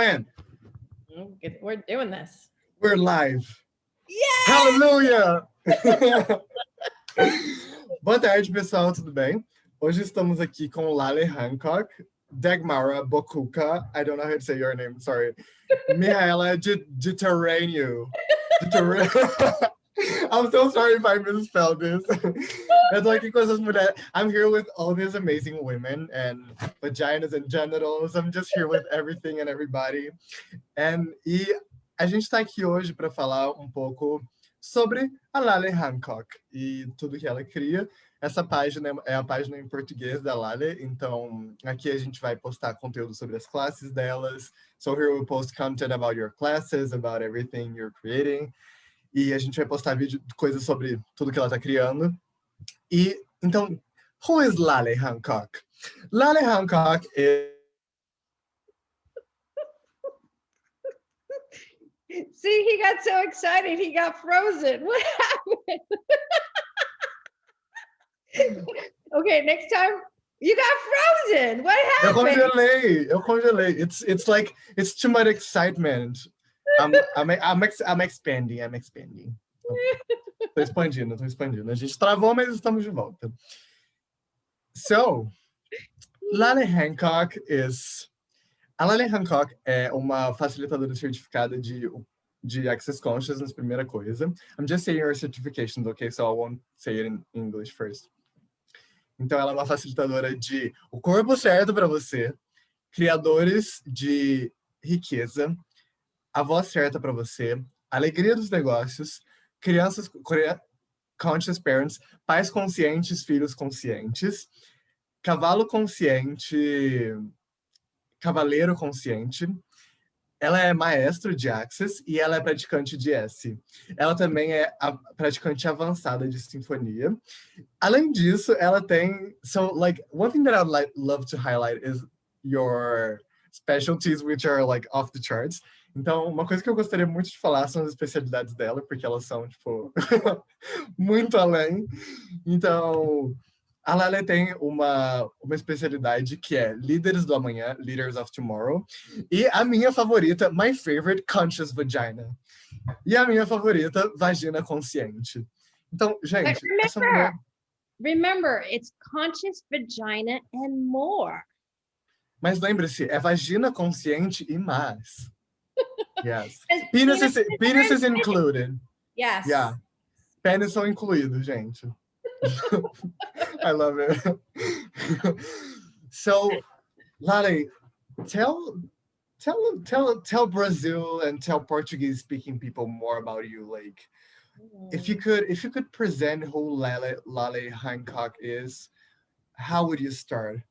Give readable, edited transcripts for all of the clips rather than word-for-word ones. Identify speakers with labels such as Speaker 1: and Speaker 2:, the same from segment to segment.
Speaker 1: When?
Speaker 2: We're doing this.
Speaker 1: We're live.
Speaker 2: Yeah!
Speaker 1: Hallelujah! Boa tarde, pessoal, tudo bem? Hoje estamos aqui com Laleh Hancock, Dagmara Bokuka, I don't know how to say your name, sorry. Mihaela Giterrâneo. I'm so sorry if I misspelled this. Eu tô aqui com essas mulheres. I'm here with all these amazing women and vaginas and genitals. I'm just here with everything and everybody. E a gente está aqui hoje para falar um pouco sobre a Laleh Hancock e tudo que ela cria. Essa página é a página em português da Laleh, então aqui a gente vai postar conteúdo sobre as classes delas. So here we'll post content about your classes, about everything you're creating. E a gente vai postar vídeo, coisas sobre tudo que ela está criando. E, então, who is Laleh Hancock? Laleh Hancock is...
Speaker 2: See, he got so excited, he got frozen. What happened? Okay, next time, you got frozen. What happened?
Speaker 1: Eu congelei. It's like, it's too much excitement. I'm expanding. Tô expandindo. A gente travou, mas estamos de volta. So, Laleh Hancock A Laleh Hancock é uma facilitadora certificada de Access Consciousness, primeira coisa. I'm just saying her certifications, okay? So I won't say it in English first. Então, ela é uma facilitadora de o corpo certo para você, criadores de riqueza, a voz certa para você, alegria dos negócios, crianças, conscious parents, pais conscientes, filhos conscientes, cavalo consciente, cavaleiro consciente. Ela é maestro de Access e ela é praticante de S. Ela também é a praticante avançada de sinfonia. Além disso, ela tem... So, like, one thing that I would love to highlight is your specialties, which are, like, off the charts. Então, uma coisa que eu gostaria muito de falar são as especialidades dela, porque elas são, tipo, muito além. Então... A Laleh tem uma especialidade que é Líderes do Amanhã, Leaders of Tomorrow. E a minha favorita, my favorite, Conscious Vagina. E a minha favorita, Vagina Consciente. Então, gente, essa mulher...
Speaker 2: Remember, it's Conscious Vagina and more.
Speaker 1: Mas lembre-se, é Vagina Consciente e mais. Yes. Penis is included.
Speaker 2: Yes.
Speaker 1: Yeah. Pênis são incluídos, gente. I love it. So, Laleh, tell Brazil and tell Portuguese-speaking people more about you. Like, if you could present who Laleh Hancock is, how would you start?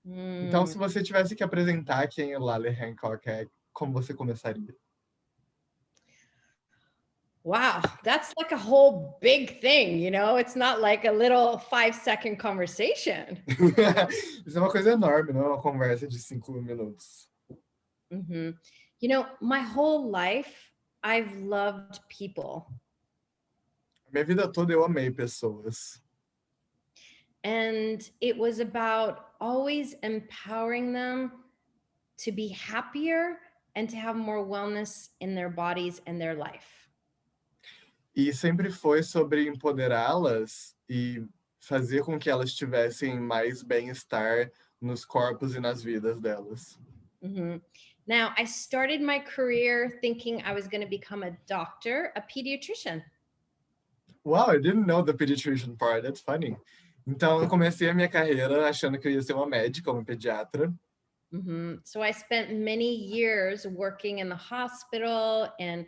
Speaker 1: Então, se você tivesse que apresentar quem Laleh Hancock é, como você começaria?
Speaker 2: Wow, that's like a whole big thing, you know? It's not like a little 5-second conversation.
Speaker 1: Isso é uma coisa enorme, não é uma conversa de 5 minutos.
Speaker 2: You know, my whole life, I've loved people.
Speaker 1: Minha vida toda eu amei pessoas.
Speaker 2: And it was about always empowering them to be happier and to have more wellness in their bodies and their life.
Speaker 1: E sempre foi sobre empoderá-las e fazer com que elas tivessem mais bem-estar nos corpos e nas vidas delas.
Speaker 2: Now, I started my career thinking I was going to become a doctor, a pediatrician.
Speaker 1: Wow, I didn't know the pediatrician part. That's funny. Então, eu comecei a minha carreira achando que eu ia ser uma médica, uma pediatra.
Speaker 2: So I spent many years working in the hospital and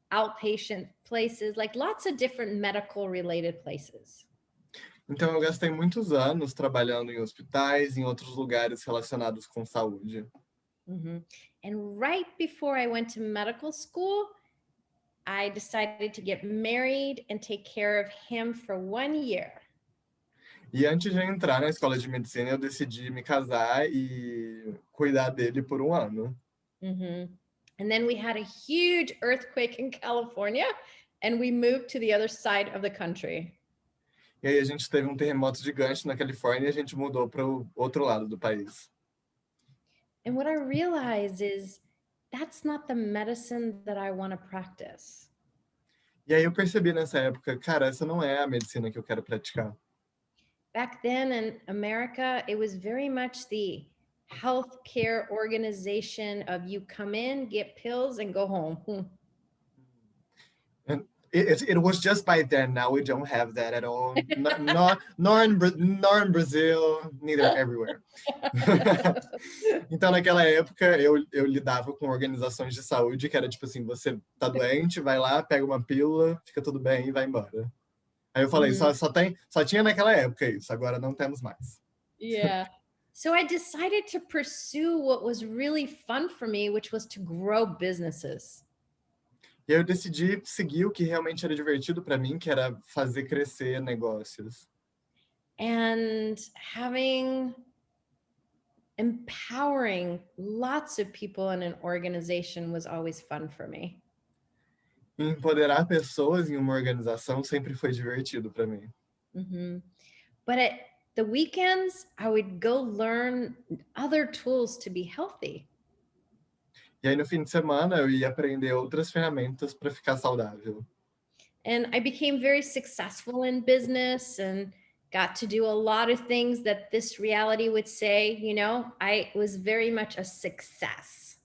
Speaker 2: outpatient places, like lots of different medical related places.
Speaker 1: Então eu gastei muitos anos trabalhando em hospitais, em outros lugares relacionados com saúde.
Speaker 2: And right before I went to medical school, I decided to get married and take care of him for 1 year.
Speaker 1: E antes de entrar na escola de medicina, eu decidi me casar e cuidar dele por 1 ano.
Speaker 2: And then we had a huge earthquake in California, and we moved to the other side of the country.
Speaker 1: E aí a gente teve terremoto gigante na Califórnia e a gente mudou para o outro lado do país.
Speaker 2: And what I realized is that's not the medicine that I want to practice.
Speaker 1: E aí eu percebi nessa época, cara, essa não é a medicina que eu quero praticar.
Speaker 2: Back then in America, it was very much the healthcare organization of you come in, get pills, and go home.
Speaker 1: And it was just by then. Now we don't have that at all. Nor in Brazil, neither everywhere. Então, naquela época, eu lidava com organizações de saúde que era tipo assim, você tá doente, vai lá, pega uma pílula, fica tudo bem e vai embora. Aí eu falei, só tinha naquela época isso, agora não temos mais.
Speaker 2: Yeah. So I decided to pursue what was really fun for me, which was to grow businesses.
Speaker 1: E aí eu decidi seguir o que realmente era divertido para mim, que era fazer crescer negócios.
Speaker 2: And empowering lots of people in an organization was always fun for me.
Speaker 1: Empoderar pessoas em uma organização sempre foi divertido para mim.
Speaker 2: Mm-hmm. But at the weekends, I would go learn other tools to be healthy.
Speaker 1: E aí no fim de semana eu ia aprender outras ferramentas para ficar saudável.
Speaker 2: And I became very successful in business and got to do a lot of things that this reality would say, I was very much a success.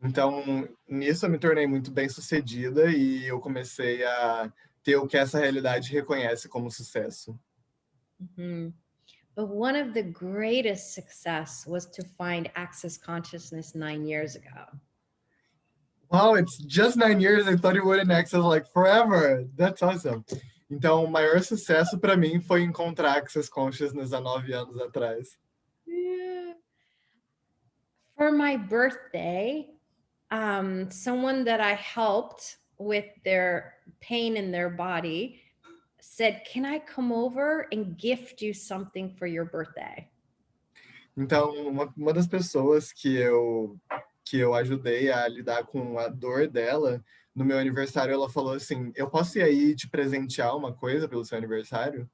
Speaker 1: Então, nisso eu me tornei muito bem-sucedida e eu comecei a ter o que essa realidade reconhece como sucesso.
Speaker 2: Mm-hmm. But one of the greatest success was to find access consciousness 9 years ago.
Speaker 1: Wow, it's just 9 years. I thought you would in Access like forever. That's awesome. Então, o maior sucesso para mim foi encontrar Access Consciousness há 9 anos atrás.
Speaker 2: Yeah. For my birthday, someone that I helped with their pain in their body said, "Can I come over and gift you something for your birthday?"
Speaker 1: Então, uma das pessoas que eu ajudei a lidar com a dor dela, no meu aniversário, ela falou assim, eu posso ir aí te presentear uma coisa pelo seu aniversário?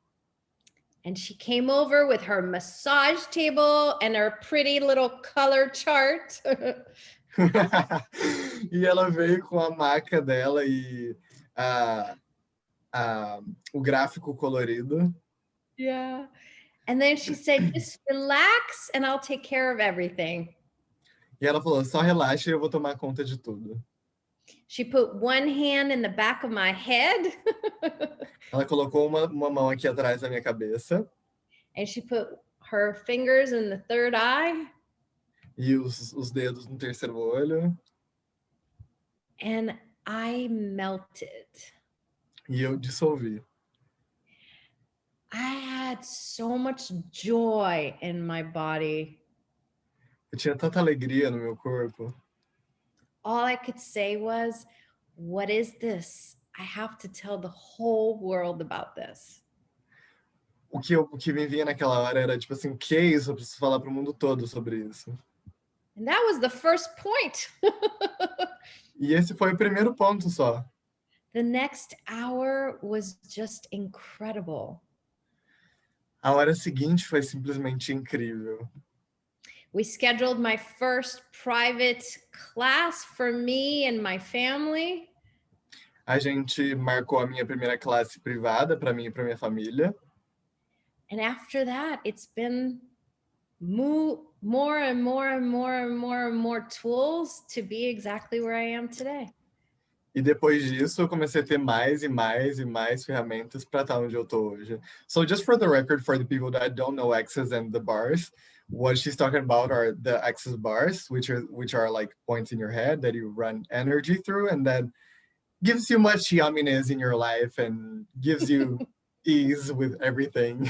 Speaker 2: And she came over with her massage table and her pretty little color chart.
Speaker 1: E ela veio com a maca dela e o gráfico colorido.
Speaker 2: Yeah. And then she said, "Just relax and I'll take care of everything."
Speaker 1: E ela falou, só relaxa e eu vou tomar conta de tudo.
Speaker 2: She put one hand in the back of my head.
Speaker 1: Ela colocou uma mão aqui atrás da minha cabeça.
Speaker 2: And she put her fingers in the third eye.
Speaker 1: E os dedos no terceiro olho.
Speaker 2: And I melted.
Speaker 1: E eu dissolvi.
Speaker 2: I had so much joy in my body.
Speaker 1: Eu tinha tanta alegria no meu corpo.
Speaker 2: All I could say was, "What is this? I have to tell the whole world about this."
Speaker 1: O que me vinha naquela hora era tipo assim, o que é isso? Eu preciso falar para o mundo todo sobre isso.
Speaker 2: And that was the first point.
Speaker 1: E esse foi o primeiro ponto só.
Speaker 2: The next hour was just incredible.
Speaker 1: A hora seguinte foi simplesmente incrível.
Speaker 2: We scheduled my first private class for me and my family.
Speaker 1: A gente marcou a minha primeira classe privada para mim e para minha família.
Speaker 2: And after that, it's been more and more and more and more and more tools to be exactly where I am today.
Speaker 1: E depois disso, eu comecei a ter mais e mais e mais ferramentas para estar onde eu estou hoje. So just for the record, for the people that don't know Access and the bars, what she's talking about are the Access bars, which are like points in your head that you run energy through, and then gives you much yumminess in your life and gives you ease with everything.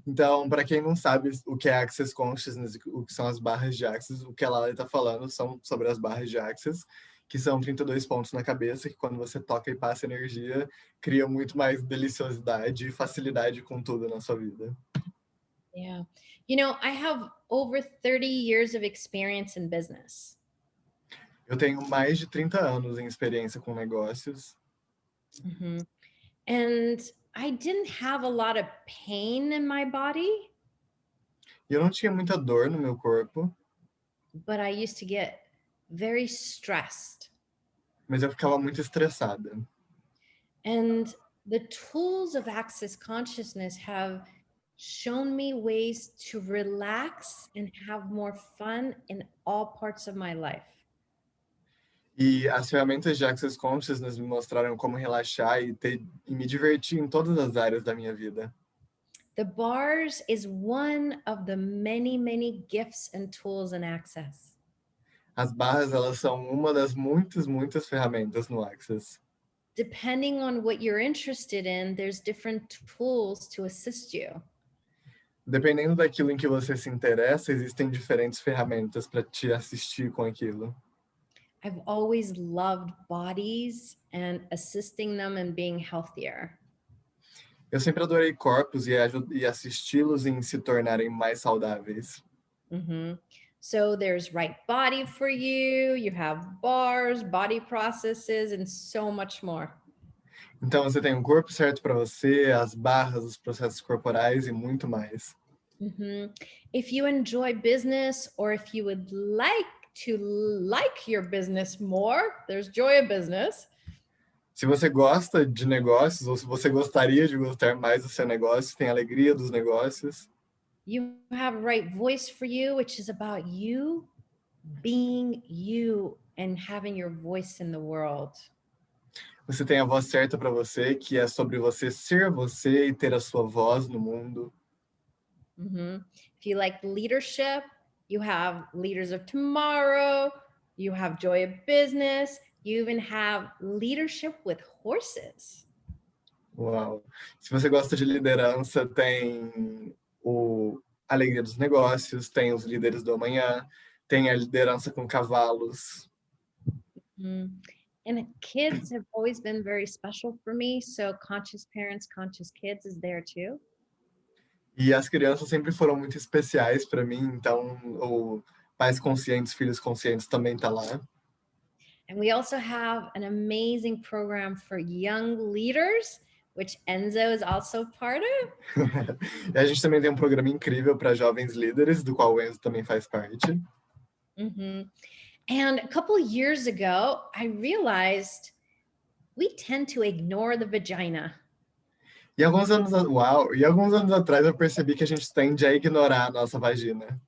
Speaker 1: Então, para quem não sabe o que é Access Consciousness, o que são as barras de Access, o que a Laleh está falando são sobre as barras de Access, que são 32 pontos na cabeça, que quando você toca e passa energia, cria muito mais deliciosidade e facilidade com tudo na sua vida.
Speaker 2: Yeah. I have over 30 years of experience in business.
Speaker 1: Eu tenho mais de 30 anos em experiência com negócios.
Speaker 2: Mm-hmm. And I didn't have a lot of pain in my body.
Speaker 1: E eu não tinha muita dor no meu corpo.
Speaker 2: But I used to get very stressed.
Speaker 1: Mas eu ficava muito estressada.
Speaker 2: And the tools of Access Consciousness have shown me ways to relax and have more fun in all parts of my life.
Speaker 1: E as ferramentas de Access Consciousness me mostraram como relaxar e me divertir em todas as áreas da minha vida.
Speaker 2: The bars is one of the many, many gifts and tools in Access.
Speaker 1: As barras, elas são uma das muitas ferramentas no Access.
Speaker 2: Depending on what you're interested in, there's different tools to assist you.
Speaker 1: Dependendo daquilo em que você se interessa, existem diferentes ferramentas para te assistir com aquilo.
Speaker 2: I've always loved bodies and assisting them in being healthier.
Speaker 1: Eu sempre adorei corpos e assisti-los em se tornarem mais saudáveis.
Speaker 2: Mm-hmm. So there's right body for you, you have bars, body processes, and so much more.
Speaker 1: Então você tem um corpo certo para você, as barras, os processos corporais e muito mais.
Speaker 2: Mm-hmm. If you enjoy business, or if you would like to like your business more, there's joy of business.
Speaker 1: Se você gosta de negócios, ou se você gostaria de gostar mais do seu negócio, tem alegria dos negócios.
Speaker 2: You have right voice for you, which is about you being you and having your voice in the world.
Speaker 1: Você tem a voz certa para você, que é sobre você ser você e ter a sua voz no mundo.
Speaker 2: Mm-hmm. If you like leadership, you have leaders of tomorrow, you have joy of business, you even have leadership with horses.
Speaker 1: Uau! Se você gosta de liderança, tem a alegria dos negócios, tem os líderes do amanhã, tem a liderança com cavalos.
Speaker 2: Mm. And kids have always been very special for me. So conscious parents, conscious kids is there too.
Speaker 1: E as crianças sempre foram muito especiais para mim, então o pais conscientes, filhos conscientes também tá lá.
Speaker 2: And we also have an amazing program for young leaders, which Enzo is also part of.
Speaker 1: E a gente também tem um programa incrível para jovens líderes, do qual o Enzo também faz parte.
Speaker 2: Mm-hmm. And a couple of years ago, I realized we tend to ignore the vagina.
Speaker 1: E alguns anos atrás eu percebi que a gente tende a ignorar a nossa vagina.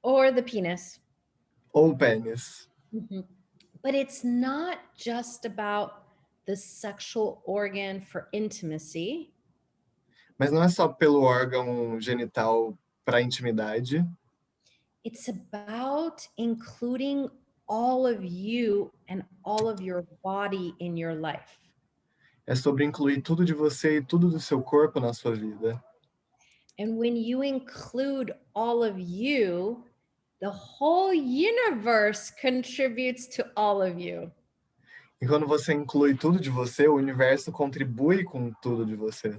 Speaker 2: Or the penis.
Speaker 1: Ou o pênis.
Speaker 2: Mm-hmm. But it's not just about the sexual organ for intimacy.
Speaker 1: Mas não é só pelo órgão genital para intimidade.
Speaker 2: It's about including all of you and all of your body in your life.
Speaker 1: É sobre incluir tudo de você e tudo do seu corpo na sua vida.
Speaker 2: And when you include all of you, the whole universe contributes to all of you.
Speaker 1: E quando você inclui tudo de você, o universo contribui com tudo de você.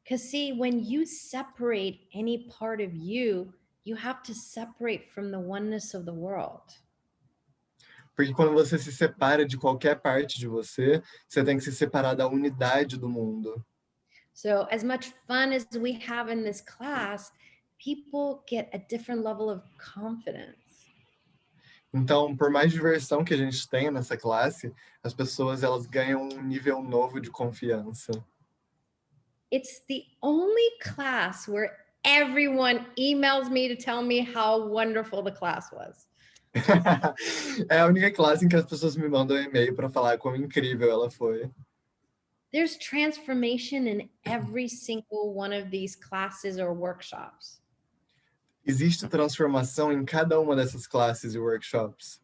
Speaker 2: Because see, when you separate any part of you, you have to separate from the oneness of the world.
Speaker 1: Porque quando você se separa de qualquer parte de você, você tem que se separar da unidade do mundo.
Speaker 2: So as much fun as we have in this class, people get a different level of confidence.
Speaker 1: Então, por mais diversão que a gente tenha nessa classe, as pessoas elas ganham um nível novo de confiança.
Speaker 2: It's the only class where everyone emails me to tell me how wonderful the class was.
Speaker 1: É a única classe em que as pessoas me mandam um e-mail para falar quão incrível ela foi.
Speaker 2: There's transformation in every single one of these classes or workshops.
Speaker 1: Existe transformação em cada uma dessas classes e workshops.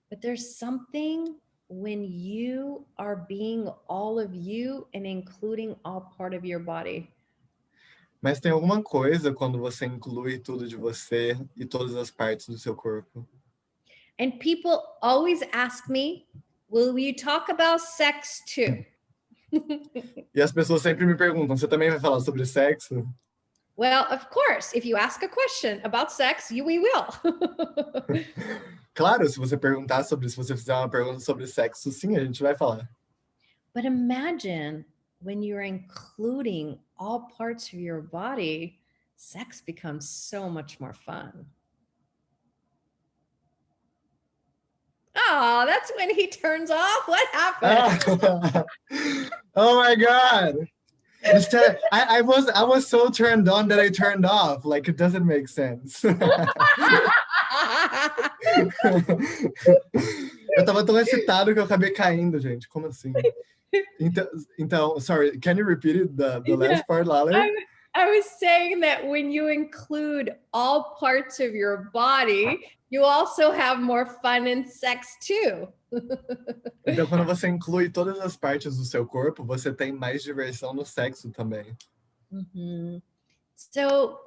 Speaker 2: But there's something when you are being all of you and including all part of your body.
Speaker 1: Mas tem alguma coisa quando você inclui tudo de você e todas as partes do seu corpo.
Speaker 2: And people always ask me, will you talk about sex too?
Speaker 1: E as pessoas sempre me perguntam, você também vai falar sobre sexo?
Speaker 2: Well, of course, if you ask a question about sex, we will.
Speaker 1: Claro, se você fizer uma pergunta sobre sexo, sim, a gente vai falar.
Speaker 2: But imagine when you're including all parts of your body, sex becomes so much more fun. Oh, that's when he turns off. What happened?
Speaker 1: Oh my God. Instead, I was so turned on that I turned off. Like, it doesn't make sense. Eu tava tão excitado que eu acabei caindo, gente. Como assim? Então, sorry, can you repeat it, the last part, Laleh?
Speaker 2: I was saying that when you include all parts of your body, you also have more fun in sex too.
Speaker 1: Então, quando você inclui todas as partes do seu corpo, você tem mais diversão no sexo também.
Speaker 2: So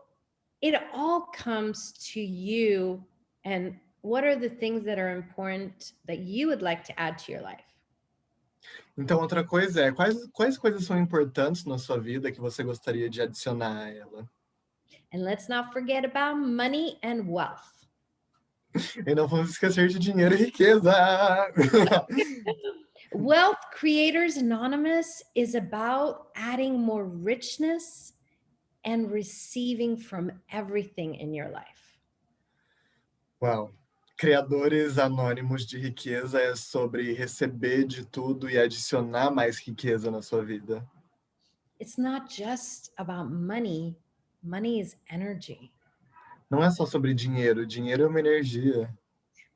Speaker 2: it all comes to you, and what are the things that are important that you would like to add to your life?
Speaker 1: Então, outra coisa é, quais coisas são importantes na sua vida que você gostaria de adicionar a ela?
Speaker 2: And let's not forget about money and wealth.
Speaker 1: E não vamos esquecer de dinheiro e riqueza!
Speaker 2: Wealth Creators Anonymous is about adding more richness and receiving from everything in your life.
Speaker 1: Uau! Criadores anônimos de riqueza é sobre receber de tudo e adicionar mais riqueza na sua vida.
Speaker 2: It's not just about money. Money is energy.
Speaker 1: Não é só sobre dinheiro, dinheiro é uma energia.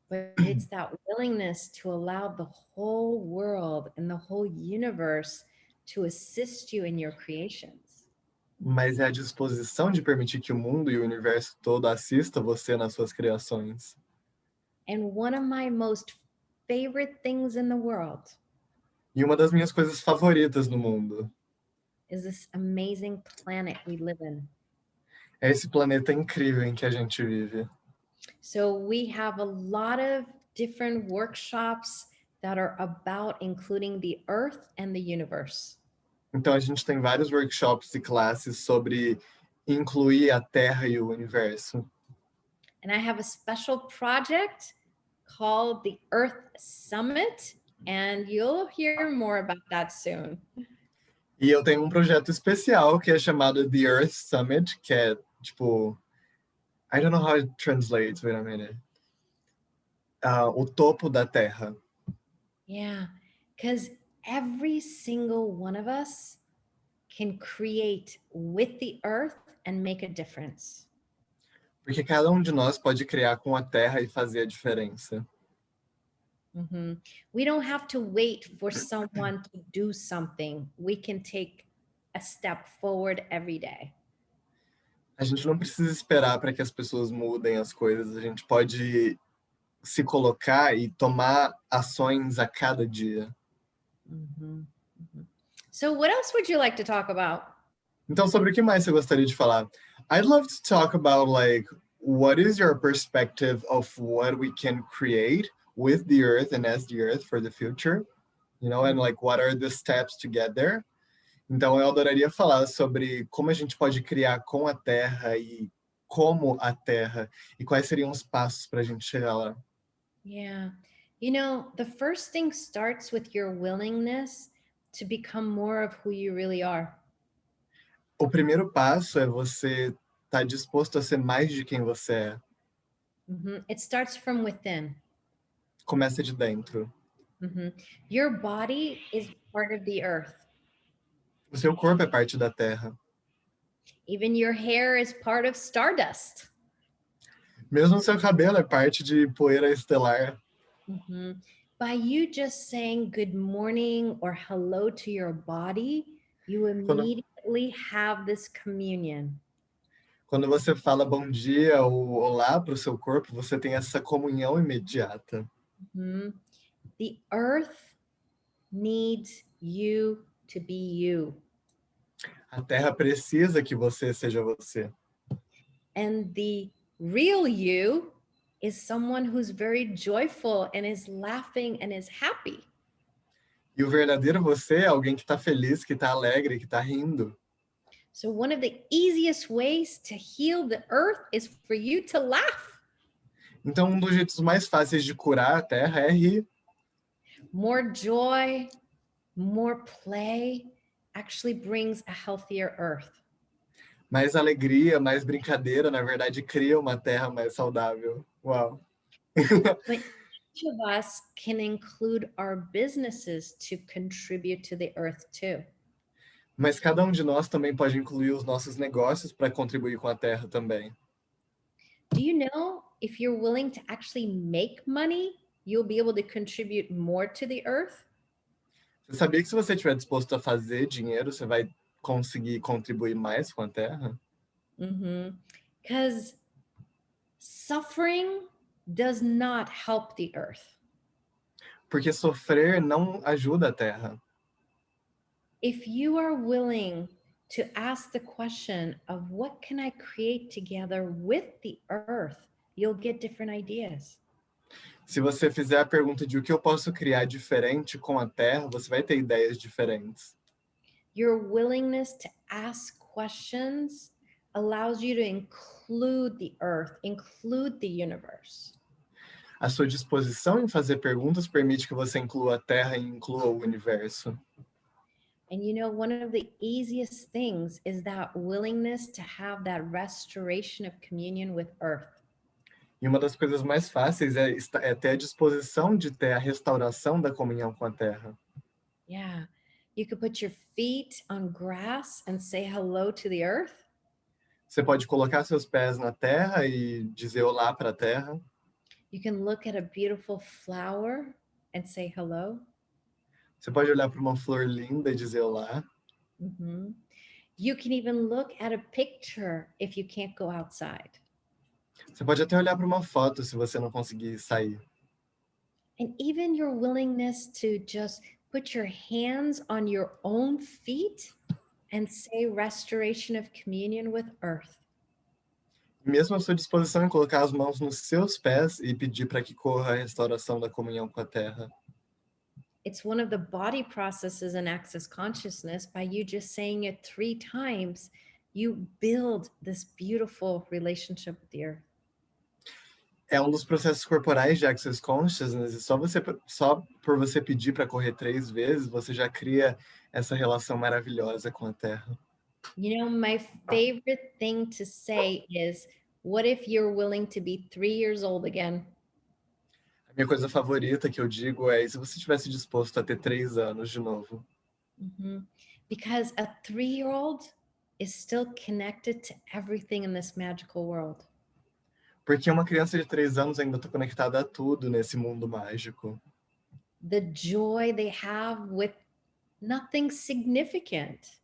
Speaker 2: But it's that willingness to allow the whole world and the whole universe to assist you in your creations.
Speaker 1: Mas é a disposição de permitir que o mundo e o universo todo assista você nas suas criações.
Speaker 2: And one of my most favorite things in the world
Speaker 1: E uma das minhas coisas favoritas no mundo
Speaker 2: is this amazing planet we live in.
Speaker 1: é esse planeta incrível em que a gente vive.
Speaker 2: So we have a lot of different workshops that are about including the earth and the universe.
Speaker 1: Então a gente tem vários workshops e classes sobre incluir a Terra e o universo.
Speaker 2: And I have a special project called the Earth Summit, and you'll hear more about that soon.
Speaker 1: E eu tenho um projeto especial que é chamado The Earth Summit, que é tipo, I don't know how it translates, wait a minute. O topo da Terra.
Speaker 2: Yeah, because every single one of us can create with the earth and make a difference.
Speaker 1: Porque cada um de nós pode criar com a Terra e fazer a diferença.
Speaker 2: We don't have to wait for someone to do something. We can take a step forward every day.
Speaker 1: A gente não precisa esperar para que as pessoas mudem as coisas. A gente pode se colocar e tomar ações a cada dia.
Speaker 2: So what else would you like to talk about?
Speaker 1: Então, sobre o que mais você gostaria de falar? I'd love to talk about, like, what is your perspective of what we can create with the earth and as the earth for the future? You know, and like, what are the steps to get there? Então, eu adoraria falar sobre como a gente pode criar com a Terra e como a Terra e quais seriam os passos para a gente chegar lá.
Speaker 2: Yeah. You know, the first thing starts with your willingness to become more of who you really are.
Speaker 1: O primeiro passo é você estar disposto a ser mais de quem você é.
Speaker 2: It starts from within.
Speaker 1: Começa de dentro.
Speaker 2: Your body is part of the earth.
Speaker 1: O seu corpo é parte da Terra.
Speaker 2: Even your hair is part of stardust.
Speaker 1: Mesmo o seu cabelo é parte de poeira estelar.
Speaker 2: By you just saying good morning or hello to your body, you immediately have this communion.
Speaker 1: Quando você fala bom dia ou olá para o seu corpo, você tem essa comunhão imediata.
Speaker 2: The earth needs you to be you.
Speaker 1: A Terra precisa que você seja você.
Speaker 2: And the real you is someone who's very joyful and is laughing and is happy.
Speaker 1: E o verdadeiro você é alguém que está feliz, que está alegre, que está rindo.
Speaker 2: So one of the easiest ways to heal the earth is for you to laugh.
Speaker 1: Então, um dos jeitos mais fáceis de curar a Terra é rir.
Speaker 2: More joy, more play actually brings a healthier earth.
Speaker 1: Mais alegria, mais brincadeira, na verdade, cria uma Terra mais saudável. Uau!
Speaker 2: each of us can include our businesses to contribute to the earth too.
Speaker 1: Mas cada de nós também pode incluir os nossos negócios para contribuir com a Terra também.
Speaker 2: Do you know if you're willing to actually make money, you'll be able to contribute more to the earth?
Speaker 1: Você sabia que se você estiver disposto a fazer dinheiro, você vai conseguir contribuir mais com a Terra?
Speaker 2: Because suffering does not help the earth.
Speaker 1: Porque sofrer não ajuda a Terra.
Speaker 2: If you are willing to ask the question of what can I create together with the earth, you'll get different ideas.
Speaker 1: Se você fizer a pergunta de o que eu posso criar diferente com a Terra, você vai ter ideias diferentes.
Speaker 2: Your willingness to ask questions allows you to include the earth, include the universe.
Speaker 1: A sua disposição em fazer perguntas permite que você inclua a Terra e inclua o universo.
Speaker 2: And you know, one of the easiest things is that willingness to have that restoration of communion with earth.
Speaker 1: E uma das coisas mais fáceis é ter a disposição de ter a restauração da comunhão com a Terra.
Speaker 2: Yeah. You could put your feet on grass and say hello to the earth.
Speaker 1: Você pode colocar seus pés na Terra e dizer olá para a Terra.
Speaker 2: You can look at a beautiful flower and say hello.
Speaker 1: Você pode olhar para uma flor linda e dizer olá.
Speaker 2: You can even look at a picture if you can't go outside.
Speaker 1: Você pode até olhar para uma foto se você não conseguir sair.
Speaker 2: And even your willingness to just put your hands on your own feet and say restoration of communion with earth.
Speaker 1: Mesmo a sua disposição em colocar as mãos nos seus pés e pedir para que corra a restauração da comunhão com a Terra.
Speaker 2: It's one of the body processes in access consciousness. By you just saying it 3 times, you build this beautiful relationship with the earth.
Speaker 1: É um dos processos corporais de Access Consciousness, e só por você pedir para correr 3 vezes, você já cria essa relação maravilhosa com a Terra.
Speaker 2: You know, my favorite thing to say is, what if you're willing to be 3 years old again?
Speaker 1: A minha coisa favorita que eu digo é, se você estivesse disposto a ter 3 anos de novo.
Speaker 2: Because a 3-year-old is still connected to everything in this magical world.
Speaker 1: Porque uma criança de 3 anos ainda está conectada a tudo nesse mundo mágico.
Speaker 2: The joy they have with nothing significant.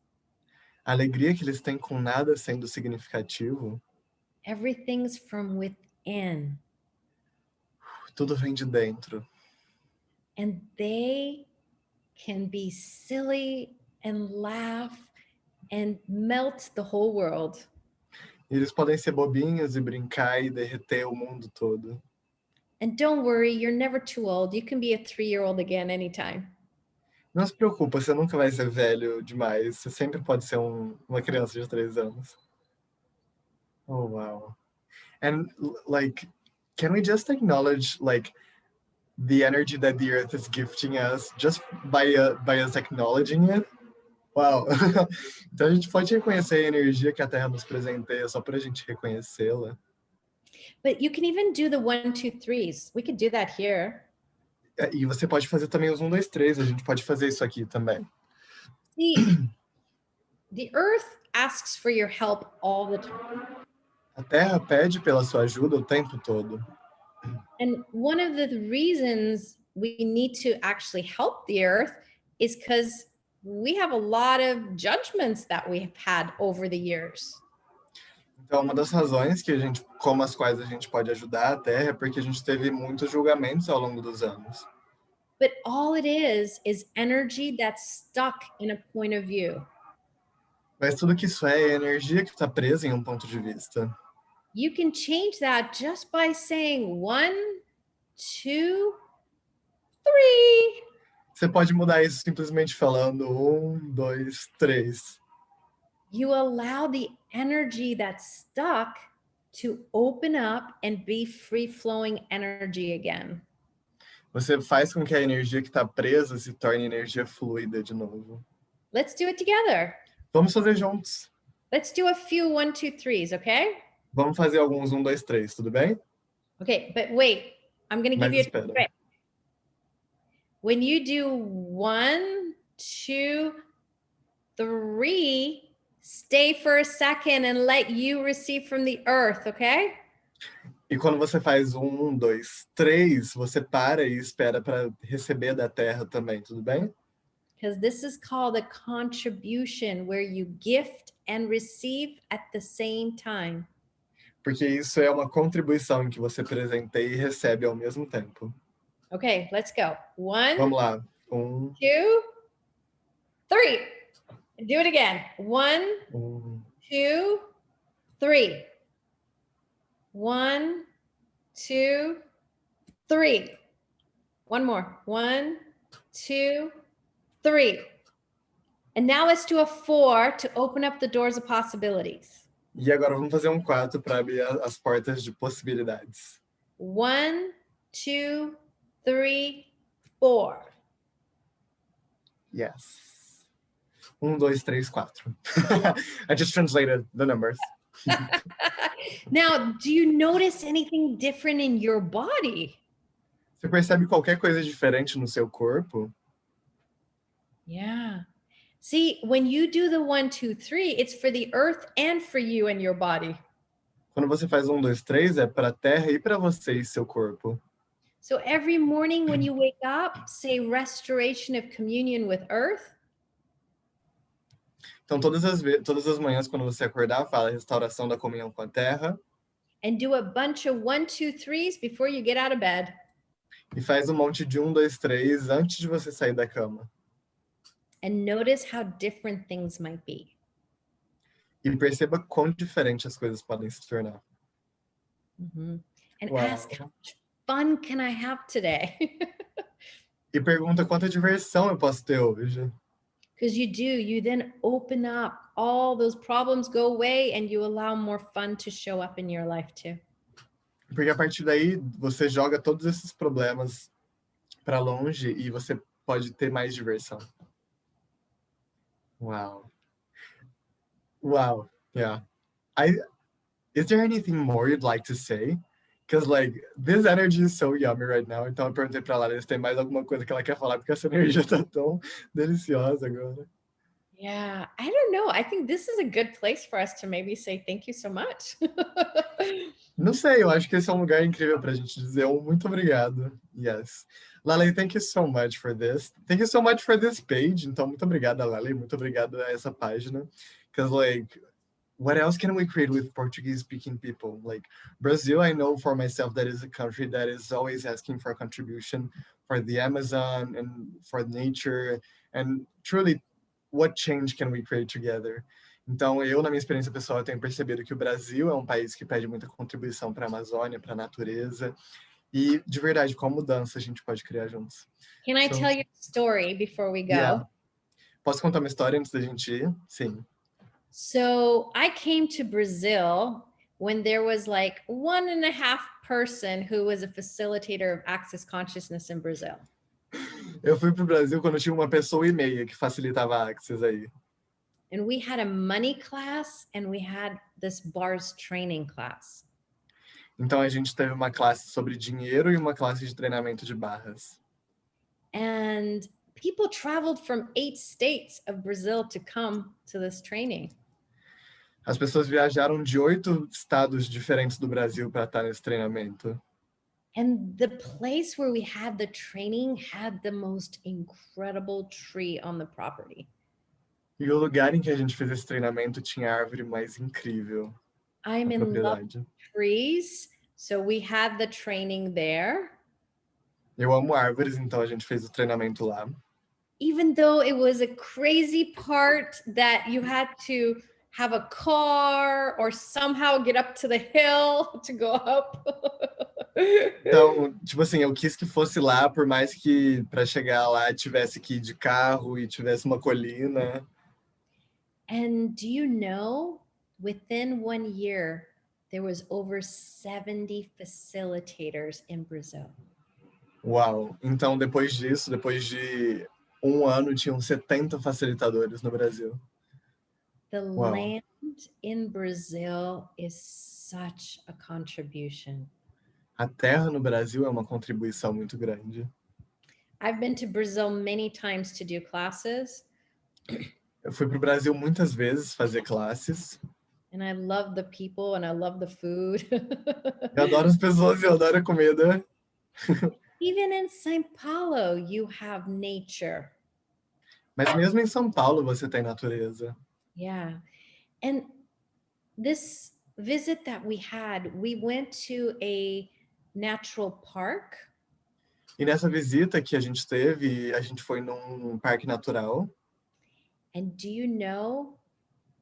Speaker 1: A alegria que eles têm com nada sendo significativo.
Speaker 2: Everything's from within.
Speaker 1: Tudo vem de dentro.
Speaker 2: And they can be silly and laugh and melt the whole world.
Speaker 1: E eles podem ser bobinhos e brincar e derreter o mundo todo.
Speaker 2: And don't worry, you're never too old. You can be a 3-year-old again anytime.
Speaker 1: Não se preocupa, você nunca vai ser velho demais. Você sempre pode ser uma criança de 3 anos. Oh, wow. And like, can we just acknowledge like the energy that the earth is gifting us just by us acknowledging it? Wow. Então a gente pode reconhecer a energia que a Terra nos presenteia só para a gente reconhecê-la.
Speaker 2: But you can even do the 1, 2, 3s. We could do that here.
Speaker 1: E você pode fazer também os 1, 2, 3. A gente pode fazer isso aqui também.
Speaker 2: See, the earth asks for your help all the time.
Speaker 1: A Terra pede pela sua ajuda o tempo todo.
Speaker 2: And one of the reasons we need to actually help the earth is because we have a lot of judgments that we've had over the years.
Speaker 1: Então, uma das razões como as quais a gente pode ajudar a Terra é porque a gente teve muitos julgamentos ao longo dos anos.
Speaker 2: But all it is energy that's stuck in a point of view.
Speaker 1: Mas tudo que isso é energia que está presa em um ponto de vista.
Speaker 2: You can change that just by saying 1, 2, 3.
Speaker 1: Você pode mudar isso simplesmente falando 1, 2, 3.
Speaker 2: You allow the energy that's stuck to open up and be free-flowing energy again.
Speaker 1: Você faz com que a energia que está presa se torne energia fluida de novo.
Speaker 2: Let's do it together.
Speaker 1: Vamos fazer juntos.
Speaker 2: Let's do a few 1, 2, 3s, okay?
Speaker 1: Vamos fazer alguns 1, 2, 3, tudo bem?
Speaker 2: Okay, but wait, I'm going to give you a trick. When you do 1, 2, 3, stay for a second and let you receive from the earth, okay?
Speaker 1: E quando você faz 1, 2, 3, você para e espera para receber da Terra também, tudo bem?
Speaker 2: Because this is called a contribution where you gift and receive at the same time.
Speaker 1: Porque isso é uma contribuição em que você presenteia e recebe ao mesmo tempo.
Speaker 2: Okay, let's go. 1,
Speaker 1: Vamos lá. 1,
Speaker 2: 2, 3. Do it again. 1, 2, 3. 1, 2, 3. One more. 1, 2, 3. And now let's do a 4 to open up the doors of possibilities.
Speaker 1: E agora vamos fazer um 4 para abrir as portas de possibilidades.
Speaker 2: 1, 2, 3, 4.
Speaker 1: Yes. 1, 2, 3, 4. I just translated the numbers.
Speaker 2: Now, do you notice anything different in your body?
Speaker 1: Você percebe qualquer coisa diferente no seu corpo?
Speaker 2: Yeah. See, when you do the 1, 2, 3, it's for the earth and for you and your body.
Speaker 1: Quando você faz 1, 2, 3, é para a Terra e para você e seu corpo.
Speaker 2: So every morning when you wake up, say restoration of communion with earth.
Speaker 1: Então, todas as manhãs, quando você acordar, fala restauração da comunhão com a Terra.
Speaker 2: And do a bunch of 1, 2, 3s before you get out of bed.
Speaker 1: E faz um monte de 1, 2, 3 antes de você sair da cama.
Speaker 2: And notice how different things might be.
Speaker 1: E perceba quão diferente as coisas podem se tornar.
Speaker 2: And
Speaker 1: Wow.
Speaker 2: ask, how much fun can I have today?
Speaker 1: E pergunta quanta diversão eu posso ter hoje.
Speaker 2: Because you do, you then open up, all those problems go away and you allow more fun to show up in your life too.
Speaker 1: Porque a partir daí, você joga todos esses problemas para longe e você pode ter mais diversão. Wow. Wow. Yeah. Is there anything more you'd like to say? Because like this energy is so yummy right now. Então eu perguntei para ela se tem mais alguma coisa que ela quer falar, porque essa energia tá tão deliciosa agora.
Speaker 2: Yeah, I don't know. I think this is a good place for us to maybe say thank you so much.
Speaker 1: Não sei, eu acho que esse é um lugar incrível para a gente dizer um muito obrigado. Yes. Laleh, thank you so much for this. Thank you so much for this page. Então, muito obrigada, Laleh. Muito obrigado a essa página. Because like, what else can we create with Portuguese-speaking people? Like Brazil, I know for myself that is a country that is always asking for a contribution for the Amazon and for nature. And truly, what change can we create together? Então, eu, na minha experiência pessoal, eu tenho percebido que o Brasil é um país que pede muita contribuição para a Amazônia, para a natureza. E, de verdade, qual mudança a gente pode criar juntos?
Speaker 2: Can I tell you a story before we go?
Speaker 1: Yeah. Posso contar uma história antes da gente ir? Sim.
Speaker 2: So I came to Brazil when there was like 1.5 person who was a facilitator of access consciousness in Brazil.
Speaker 1: Eu fui para o Brasil quando tinha 1,5 pessoa que facilitava a access aí.
Speaker 2: And we had a money class and we had this bars training class.
Speaker 1: Então a gente teve uma classe sobre dinheiro e uma classe de treinamento de barras.
Speaker 2: And people traveled from 8 states of Brazil to come to this training.
Speaker 1: As pessoas viajaram de 8 estados diferentes do Brasil para estar nesse treinamento.
Speaker 2: And the place where we had the training had the most incredible tree on the property.
Speaker 1: E o lugar em que a gente fez esse treinamento tinha a árvore mais incrível
Speaker 2: I'm
Speaker 1: na
Speaker 2: in love
Speaker 1: propriedade.
Speaker 2: with trees, so we had the training there.
Speaker 1: Eu amo árvores, então a gente fez o treinamento lá.
Speaker 2: Even though it was a crazy part that you had to have a car or somehow get up to the hill to go up.
Speaker 1: Então, tipo assim, eu quis que fosse lá, por mais que para chegar lá tivesse que ir de carro e tivesse uma colina.
Speaker 2: And do you know, within 1 year, there was over 70 facilitators in Brazil.
Speaker 1: Uau! Então, depois disso, depois de 1 ano, tinham 70 facilitadores no Brasil.
Speaker 2: The
Speaker 1: Wow.
Speaker 2: land in Brazil is such a contribution.
Speaker 1: A terra no Brasil é uma contribuição muito grande.
Speaker 2: I've been to Brazil many times to do classes.
Speaker 1: Eu fui para o Brasil muitas vezes fazer classes.
Speaker 2: And I love the people and I love the food.
Speaker 1: Eu adoro as pessoas e eu adoro a comida.
Speaker 2: Even in São Paulo, you have nature.
Speaker 1: Mas mesmo em São Paulo você tem natureza.
Speaker 2: Yeah. And this visit that we had, we went to a natural park.
Speaker 1: E nessa visita que a gente teve, a gente foi num parque natural.
Speaker 2: And do you know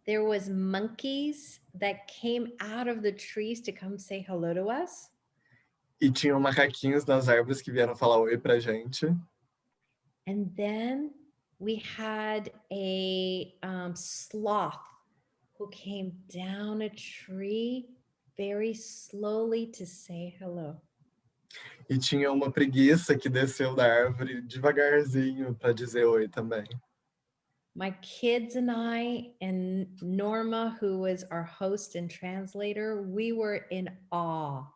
Speaker 2: there was monkeys that came out of the trees to come say hello to us?
Speaker 1: E tinham macaquinhos nas árvores que vieram falar oi pra gente.
Speaker 2: And then we had a sloth who came down a tree very slowly to say hello.
Speaker 1: E tinha uma preguiça que desceu da árvore devagarzinho para dizer oi também.
Speaker 2: My kids and I and Norma, who was our host and translator, we were in awe.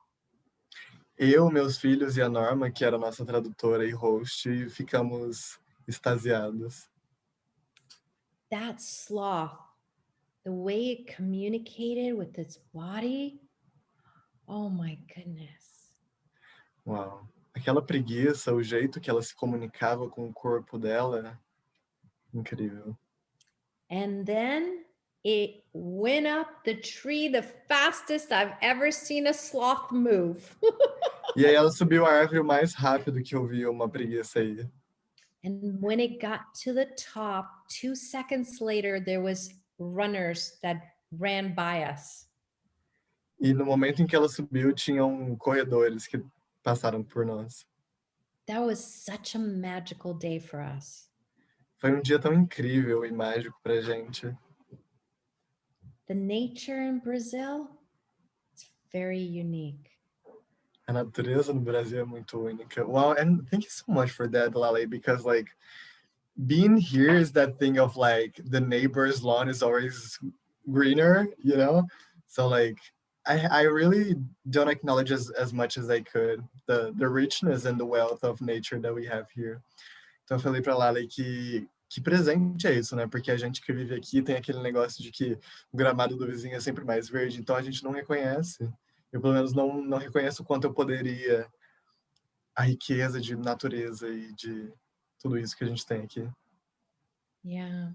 Speaker 1: Eu, meus filhos e a Norma, que era a nossa tradutora e host, ficamos extasiados.
Speaker 2: That sloth, the way it communicated with its body, oh my goodness.
Speaker 1: Uau. Aquela preguiça, o jeito que ela se comunicava com o corpo dela, incrível.
Speaker 2: And then it went up the tree the fastest I've ever seen a sloth move.
Speaker 1: E aí ela subiu a árvore o mais rápido que eu vi uma preguiça aí.
Speaker 2: And when it got to the top, 2 seconds later, there was runners that ran by us.
Speaker 1: E no momento em que ela subiu, tinham corredores que passaram por nós.
Speaker 2: That was such a magical day for us.
Speaker 1: Foi um dia tão incrível e mágico pra gente.
Speaker 2: The nature in Brazil is very unique.
Speaker 1: A natureza no Brasil é muito única. Wow, and thank you so much for that, Laleh, because like being here is that thing of like the neighbor's lawn is always greener, you know? So like I really don't acknowledge as much as I could the richness and the wealth of nature that we have here. Então eu falei pra Laleh que presente é isso, né? Porque a gente que vive aqui tem aquele negócio de que o gramado do vizinho é sempre mais verde, então a gente não reconhece. Eu, pelo menos, não reconheço o quanto eu poderia a riqueza de natureza e de tudo isso que a gente tem aqui.
Speaker 2: Yeah.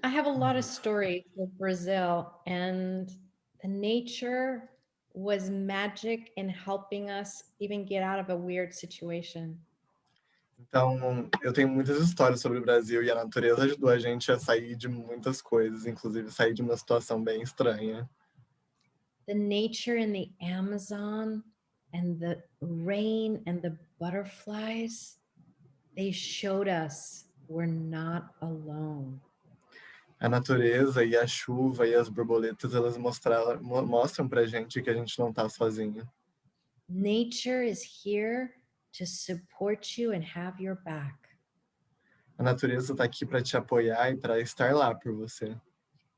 Speaker 2: I have a lot of stories with Brazil, and the nature was magic in helping us even get out of a weird situation.
Speaker 1: Então, eu tenho muitas histórias sobre o Brasil e a natureza ajudou a gente a sair de muitas coisas, inclusive sair de uma situação bem estranha.
Speaker 2: The nature in the Amazon and the rain and the butterflies, they showed us we're not alone.
Speaker 1: A natureza e a chuva e as borboletas, elas mostram pra gente que a gente não tá sozinho.
Speaker 2: Nature is here to support you and have your back.
Speaker 1: A natureza tá aqui para te apoiar e para estar lá por você.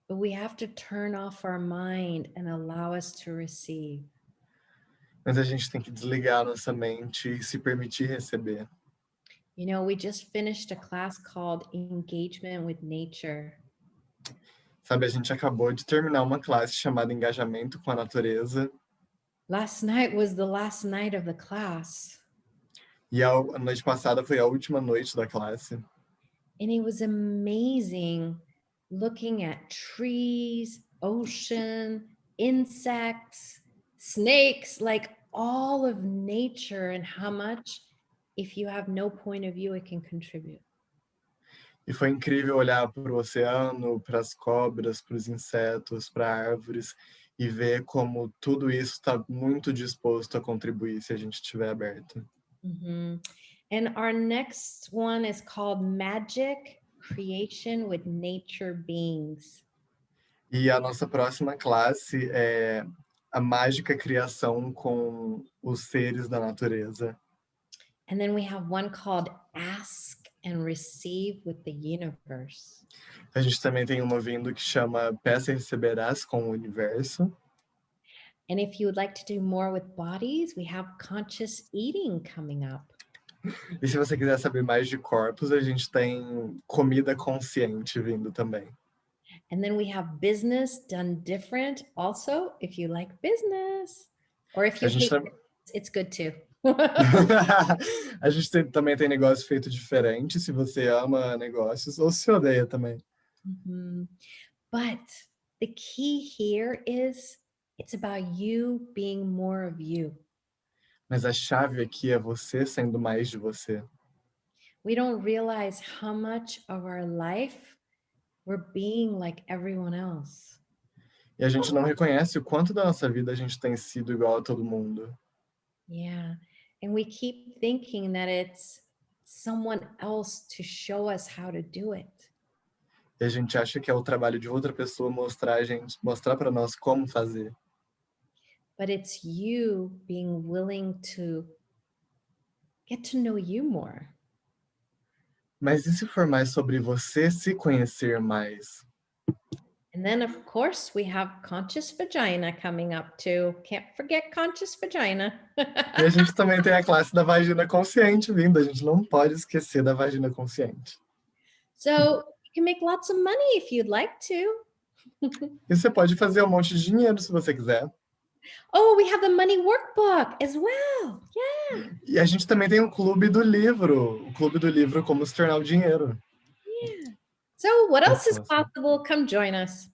Speaker 2: But we have to turn off our mind and allow us to receive.
Speaker 1: Mas a gente tem que desligar a nossa mente e se permitir receber.
Speaker 2: You know, we just finished a class called Engagement with Nature.
Speaker 1: Sabe, a gente acabou de terminar uma classe chamada Engajamento com a Natureza.
Speaker 2: Last night was the last night of the class.
Speaker 1: E a noite passada foi a última noite da classe.
Speaker 2: And it was amazing looking at trees, ocean, insects, snakes, like all of nature and how much, if you have no point of view, it can contribute.
Speaker 1: E foi incrível olhar para o oceano, para as cobras, para os insetos, para árvores e ver como tudo isso está muito disposto a contribuir se a gente estiver aberto.
Speaker 2: Mm-hmm. And our next one is called Magic Creation with Nature Beings.
Speaker 1: E a nossa próxima classe é a mágica criação com os seres da natureza.
Speaker 2: And then we have one called Ask and Receive with the Universe.
Speaker 1: A gente também tem uma vindo que chama Peça e Receberás com o Universo.
Speaker 2: And if you would like to do more with bodies, we have conscious eating coming up.
Speaker 1: E se você quiser saber mais de corpos, a gente tem comida consciente vindo também.
Speaker 2: And then we have business done different also, if you like business. Or if you hate business, it's good too.
Speaker 1: A gente também tem negócio feito diferente, se você ama negócios ou se odeia também.
Speaker 2: But the key here is it's about you being more of you.
Speaker 1: Mas a chave aqui é você sendo mais de você.
Speaker 2: We don't realize how much of our life we're being like everyone else.
Speaker 1: E a gente não reconhece o quanto da nossa vida a gente tem sido igual a todo mundo.
Speaker 2: Yeah. And we keep thinking that it's someone else to show us how to do it.
Speaker 1: E a gente acha que é o trabalho de outra pessoa mostrar para nós como fazer.
Speaker 2: But it's you being willing to get to know you more.
Speaker 1: Mas e se for mais sobre você se conhecer mais?
Speaker 2: And then, of course, we have conscious vagina coming up too. Can't forget conscious vagina.
Speaker 1: E a gente também tem a classe da vagina consciente vindo. A gente não pode esquecer da vagina consciente.
Speaker 2: So you can make lots of money if you'd like to.
Speaker 1: E você pode fazer um monte de dinheiro se você quiser.
Speaker 2: Oh, we have the money workbook as well. Yeah.
Speaker 1: E a gente também tem o clube do livro. O clube do livro Como Se Tornar o Dinheiro.
Speaker 2: Yeah. So what else is possible? Come join us.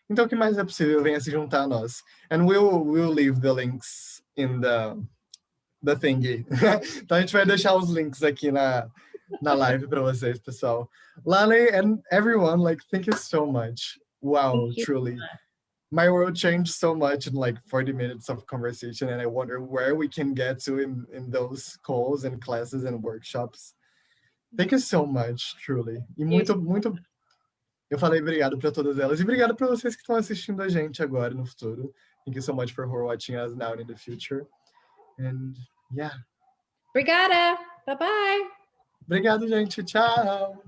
Speaker 1: Então, o que mais é possível? Venha se juntar a nós. And we'll leave the links in the thingy. Então, a gente vai deixar os links aqui na live para vocês, pessoal. Laleh and everyone, like, thank you so much. Wow, truly. My world changed so much in like 40 minutes of conversation, and I wonder where we can get to in those calls and classes and workshops. Thank you so much, truly. E muito. Eu falei obrigado para todas elas. E obrigado para vocês que estão assistindo a gente agora no futuro. Thank you so much for watching us now and in the future. And yeah.
Speaker 2: Obrigada. Bye-bye.
Speaker 1: Obrigado, gente. Tchau.